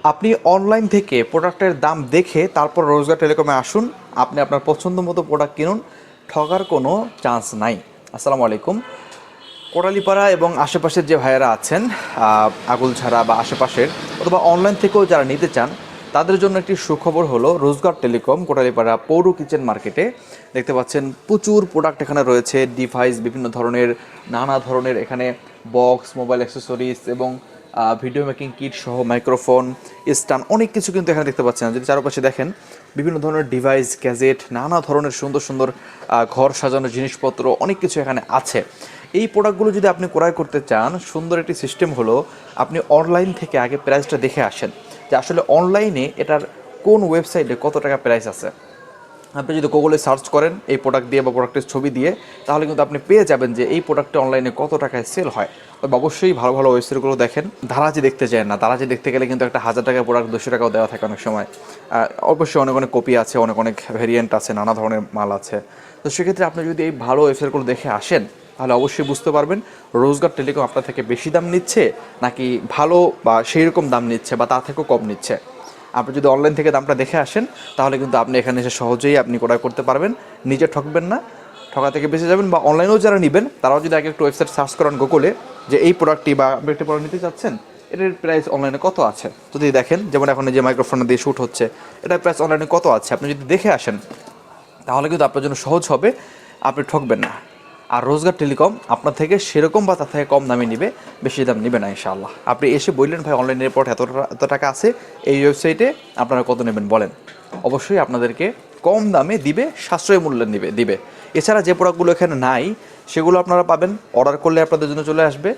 আপনি অনলাইন থেকে প্রোডাক্টের দাম দেখে তারপর রোজগার টেলিকমে আসুন। আপনি আপনার পছন্দ মতো প্রোডাক্ট কিনুন, ঠগার কোনো চান্স নাই। আসসালামু আলাইকুম। কোটালীপাড়া এবং আশেপাশের যে ভাইয়েরা আছেন, আগুলঝাড়া বা আশেপাশের, অথবা অনলাইন থেকেও যারা নিতে চান, তাদের জন্য একটি সুখবর হলো রোজগার টেলিকম কোটালীপাড়া পৌর কিচেন মার্কেটে দেখতে পাচ্ছেন প্রচুর প্রোডাক্ট এখানে রয়েছে। ডিভাইস বিভিন্ন ধরনের, নানা ধরনের এখানে বক্স, মোবাইল অ্যাক্সেসরিজ এবং ভিডিও মেকিং কিট সহ মাইক্রোফোন, স্ট্যান্ড, অনেক কিছু কিন্তু এখানে দেখতে পাচ্ছেন। যদি চারপাশে দেখেন, বিভিন্ন ধরনের ডিভাইস, গ্যাজেট, নানা ধরনের সুন্দর সুন্দর ঘর সাজানোর জিনিসপত্র, অনেক কিছু এখানে আছে। এই প্রোডাক্টগুলো যদি আপনি ক্রয় করতে চান, সুন্দর একটি সিস্টেম হলো আপনি অনলাইন থেকে আগে প্রাইসটা দেখে আসেন যে আসলে অনলাইনে এটার কোন ওয়েবসাইটে কত টাকা প্রাইস আছে। আপনি যদি গুগলে সার্চ করেন এই প্রোডাক্ট দিয়ে বা প্রোডাক্টের ছবি দিয়ে, তাহলে কিন্তু আপনি পেয়ে যাবেন যে এই প্রোডাক্টটা অনলাইনে কত টাকায় সেল হয়। তবে অবশ্যই ভালো ভালো ওয়েবসাইটগুলো দেখেন। দারাজে দেখতে চান না, দারাজে দেখতে গেলে কিন্তু একটা 1000 টাকার প্রোডাক্ট 200 টাকাও দেওয়া থাকে অনেক সময়। অবশ্যই অনেক অনেক কপি আছে, অনেক অনেক ভেরিয়েন্ট আছে, নানা ধরনের মাল আছে। তো সেক্ষেত্রে আপনি যদি এই ভালো ওয়েবসাইটগুলো দেখে আসেন, তাহলে অবশ্যই বুঝতে পারবেন রোজগার টেলিকম আপনার থেকে বেশি দাম নিচ্ছে নাকি ভালো বা সেই রকম দাম নিচ্ছে বা তার থেকেও কম নিচ্ছে। আপনি যদি অনলাইন থেকে দামটা দেখে আসেন, তাহলে কিন্তু আপনি এখানে এসে সহজেই আপনি ক্রয় করতে পারবেন, নিজে ঠকবেন না, ঠকা থেকে বেঁচে যাবেন। বা অনলাইনেও যারা নেবেন, তারাও যদি আগে একটু ওয়েবসাইট সার্চ করেন গুগলে যে এই প্রোডাক্টটি বা আপনি একটি প্রোডাক্ট নিতে চাচ্ছেন, এটার প্রাইস অনলাইনে কত আছে। যদি দেখেন, যেমন এখন যে মাইক্রোফোন দিয়ে শ্যুট হচ্ছে, এটার প্রাইস অনলাইনে কত আছে, আপনি যদি দেখে আসেন, তাহলে কিন্তু আপনার জন্য সহজ হবে, আপনি ঠকবেন না। আর রোজগার টেলিকম আপনার থেকে সেরকম বা তার থেকে কম দামে নিবে, বেশি দাম নেবে না ইনশাআল্লাহ। আপনি এসে বললেন ভাই অনলাইন রিপোর্ট এত টাকা আছে, এই ওয়েবসাইটে আপনারা কত নেবেন বলেন, অবশ্যই আপনাদেরকে কম দামে দিবে, সাশ্রয় মূল্যে দিবে। এছাড়া যে প্রোডাক্টগুলো এখানে নাই, সেগুলো আপনারা পাবেন, অর্ডার করলে আপনাদের জন্য চলে আসবে।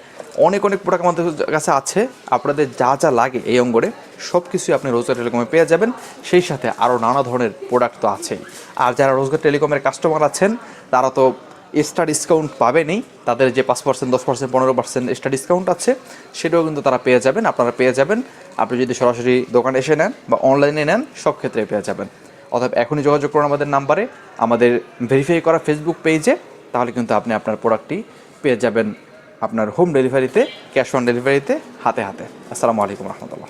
অনেক অনেক প্রোডাক্ট আমাদের কাছে আছে, আপনাদের যা যা লাগে এই অঙ্গরে সব কিছুই আপনি রোজগার টেলিকমে পেয়ে যাবেন। সেই সাথে আরও নানা ধরনের প্রোডাক্ট তো আছেই। আর যারা রোজগার টেলিকমের কাস্টমার আছেন, তারা তো এক্সট্রা ডিসকাউন্ট পাবেনই। তাদের যে 5%, 10%, 15% এক্সট্রা ডিসকাউন্ট আছে, সেটাও কিন্তু তারা পেয়ে যাবেন, আপনারা পেয়ে যাবেন। আপনি যদি সরাসরি দোকানে এসে নেন বা অনলাইনে নেন, সব ক্ষেত্রে পেয়ে যাবেন। অতএব এখনই যোগাযোগ করুন আমাদের নাম্বারে, আমাদের ভেরিফাই করা ফেসবুক পেজে। তাহলে কিন্তু আপনি আপনার প্রোডাক্টটি পেয়ে যাবেন আপনার হোম ডেলিভারিতে, ক্যাশ অন ডেলিভারিতে, হাতে হাতে। আসসালামু আলাইকুম রহমতুল্লাহ।